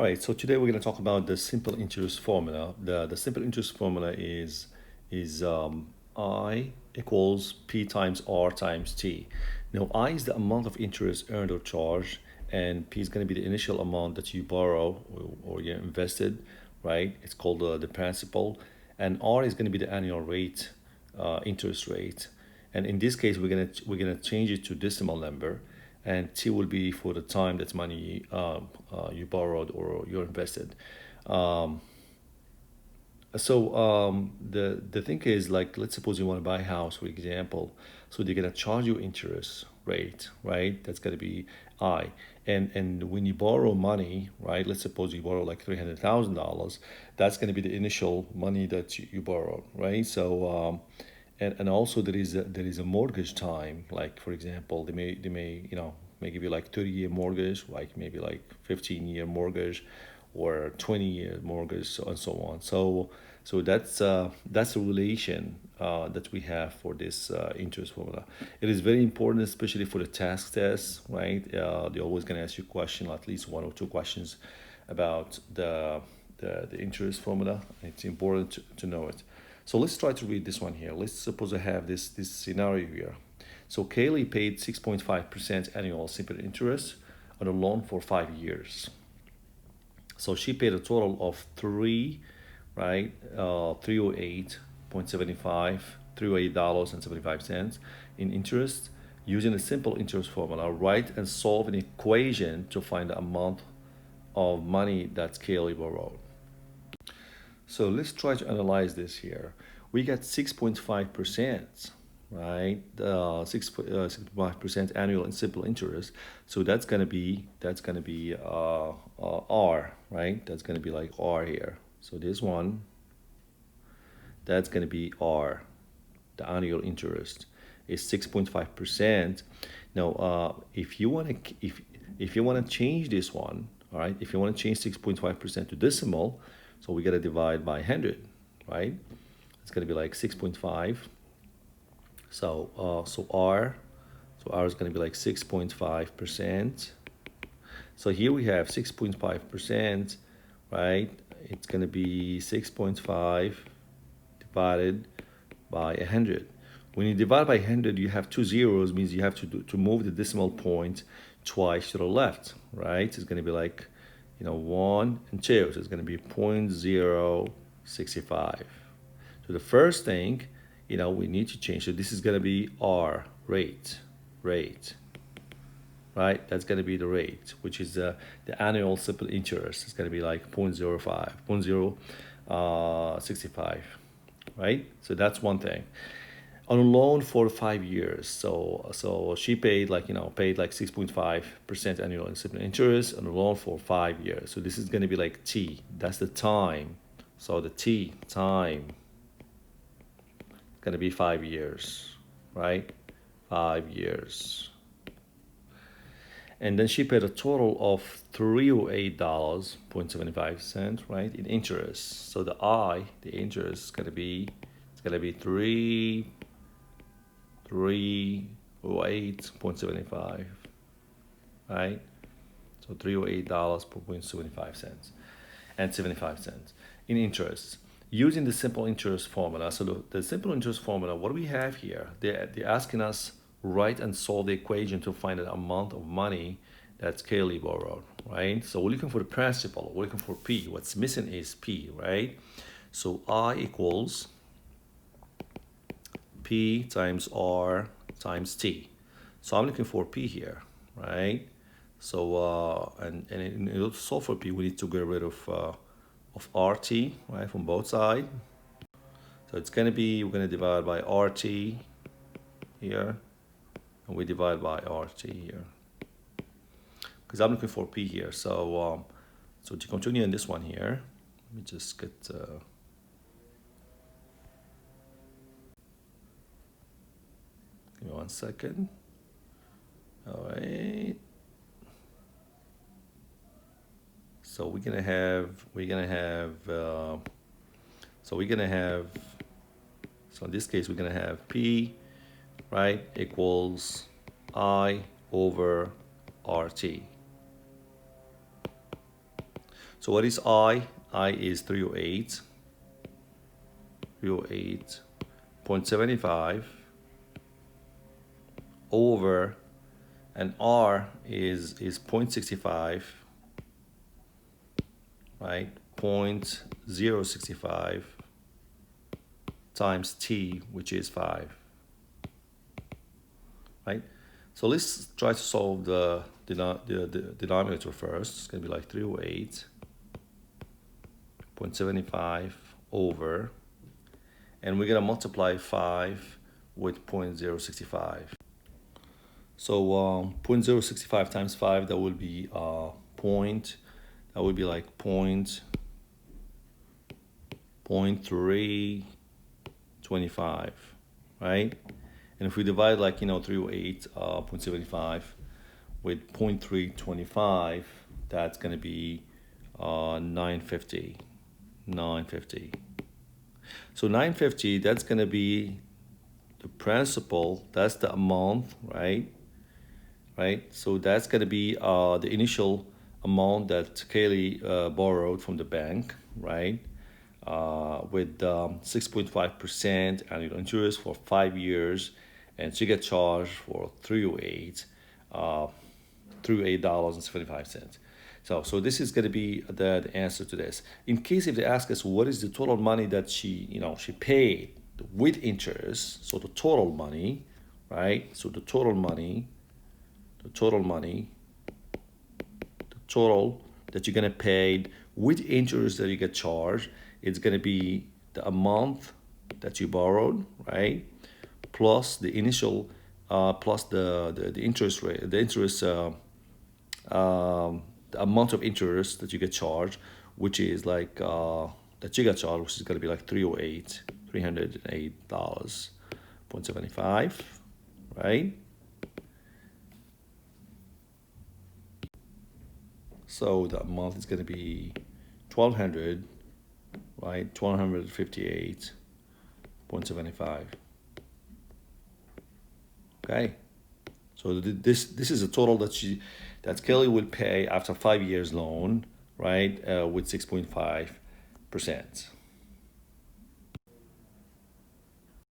All right, so today we're going to talk about the simple interest formula. The simple interest formula is I equals P times R times T. Now, I is the amount of interest earned or charged, and P is going to be the initial amount that you borrow or you invested, right? It's called the principal. And R is going to be the annual rate, interest rate. And in this case, we're gonna change it to decimal number, and T will be for the time that's money you borrowed or you invested. Um, the thing is, like, let's suppose you want to buy a house, for example. So they're gonna charge you interest rate, right? That's gonna be I. And when you borrow money, right? Let's suppose you borrow like $300,000. That's gonna be the initial money that you borrowed, right? And also there is a mortgage time. Like, for example, they may may give you like 30-year mortgage, like maybe like 15-year mortgage, or 20-year mortgage, and so on. So that's a relation that we have for this interest formula. It is very important, especially for the task test, right? They're always going to ask you a question, at least one or two questions about the interest formula. It's important to know it. So let's try to read this one here. Let's suppose I have this scenario here. So Kaylee paid 6.5% annual simple interest on a loan for 5 years. So she paid a total of three, right? 308.75, $308.75 in interest using a simple interest formula. Write and solve an equation to find the amount of money that Kaylee borrowed. So let's try to analyze this here. We got 6.5%, right? 6.5% annual and simple interest. So that's gonna be R, right? That's gonna be like R here. So this one, that's gonna be R. The annual interest is 6.5%. Now, if you wanna change this one, all right? If you wanna change 6.5% to decimal, so we gotta divide by 100, right? It's gonna be like 6.5. So R is gonna be like 6.5%. So here we have 6.5%, right? It's gonna be 6.5 divided by 100. When you divide by 100, you have two zeros, means you have to move the decimal point twice to the left, right? It's gonna be like, 1 and 2, so it's gonna be 0.065. So the first thing, we need to change. So this is gonna be R, rate, right? That's gonna be the rate, which is the annual simple interest. It's gonna be like 0.05, 0.065, right? So that's one thing. On a loan for 5 years, so she paid like 6.5% annual and simple interest on a loan for 5 years. So this is gonna be like T. That's the time. So the T time gonna be 5 years, right? 5 years. And then she paid a total of $308.75, right, in interest. So the interest is gonna be, $308.75, right? So $308.75 and 75 cents in interest using the simple interest formula. So the simple interest formula, what do we have here? They're asking us write and solve the equation to find the amount of money that Kaylee borrowed, right? So we're looking for the principal, we're looking for P. What's missing is P, right? So I equals P times R times T. So I'm looking for P here, right? So and in order to solve for P, we need to get rid of RT, right, from both sides. So it's gonna be, we're gonna divide by RT here, and we divide by RT here, because I'm looking for P here. So to continue in this one here, let me just get give me 1 second. All right. So we're gonna have so in this case we're gonna have P, right, equals I over RT. So what is I? I is 308, 308.75 over, and R is 0.65, right? 0.065 times T, which is 5, right? So let's try to solve the denominator first. It's going to be like 308.75 over, and we're going to multiply 5 with 0.065. So 0.065 times 5, that will be that would be like 0.325, right? And if we divide, like, 308.75 with 0.325, that's going to be 950. So 950, that's going to be the principal, that's the amount, right? So that's going to be the initial amount that Kaylee borrowed from the bank, right? With 6.5% annual interest for 5 years, and she get charged for $308.75. So this is going to be the answer to this. In case if they ask us what is the total money that she paid with interest, so the total money, right? So the total that you're gonna pay with interest that you get charged, it's gonna be the amount that you borrowed, right? Plus the initial, plus the interest rate, the amount of interest that you get charged, which is like that you got charged, which is gonna be like $308.75, right? So the amount is going to be 1,200, right? 1,258.75. Okay. So this is a total that Kelly will pay after 5 years loan, right? With 6.5%.